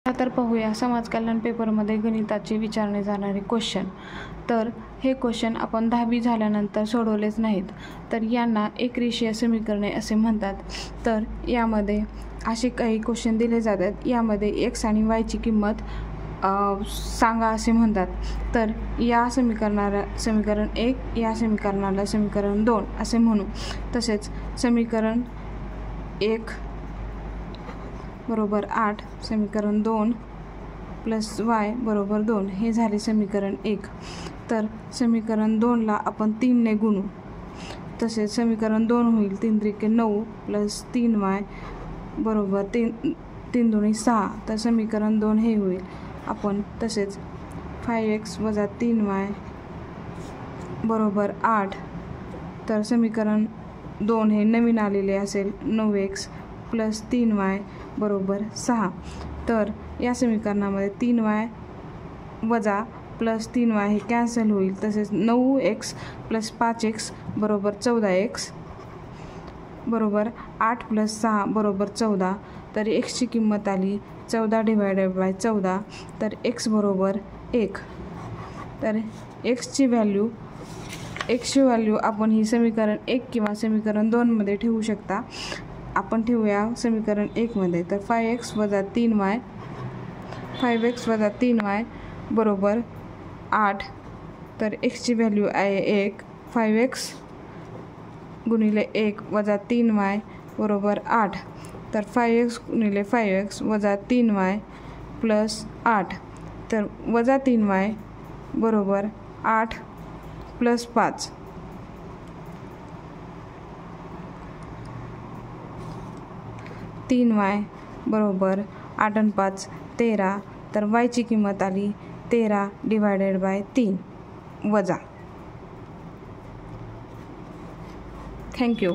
तर पाहूया समाज कल्याण पेपरमध्ये गणिताचे विचारले जाणारे क्वेश्चन। तर हे क्वेश्चन आपण 10वी झाल्यानंतर सोडवलेच नाहीत, तर यांना एकरेषीय समीकरणे असे म्हणतात। तर यामध्ये असे काही क्वेश्चन दिले जातात, यामध्ये x आणि y ची किंमत सांगा असे म्हणतात। तर या समीकरण 1, या समीकरणाला समीकरण 2 असे म्हणू। तसेच समीकरण 1 बरोबर 8, समीकरण 2 प्लस y बरोबर 2 हे झाले समीकरण 1। तर समीकरण 2 ला आपण 3 ने गुणू। तसेच समीकरण 2 होईल 3 त्रिके 9 प्लस 3y बरोबर 3 दुनी 6। तर समीकरण 2 हे होईल। आपण तसेच 5x वजा 3y बरोबर 8। तर समीकरण 2 हे नवीन आलेले असेल 9x प्लस 3y बरोबर 6। तर या समीकरणामध्ये 3y वजा प्लस 3y हे कॅन्सल होईल। तसेच 9x प्लस 5x बरोबर 14x बरोबर 8 प्लस 6 बरोबर 14। तर x ची किंमत आली 14 डिवायडेड बाय 14। तर x बरोबर 1। तर x ची व्हॅल्यू आपण ही समीकरण 1 किंवा समीकरण 2 मध्ये ठेवू शकता। आपण ठेवूया समीकरण 1 मध्ये। तर 5x वजा 3y बरोबर 8। तर x ची व्हॅल्यू आहे 1। 5x गुणिले 1 वजा 3y बरोबर 8। तर 5x गुणिले 5x वजा 3y प्लस 8। तर वजा 3y बरोबर 8 प्लस 5। 3y बरोबर 8 आणि 5 13। तर y ची किंमत आली 13 डिवायडेड बाय 3 वजा। थँक्यू।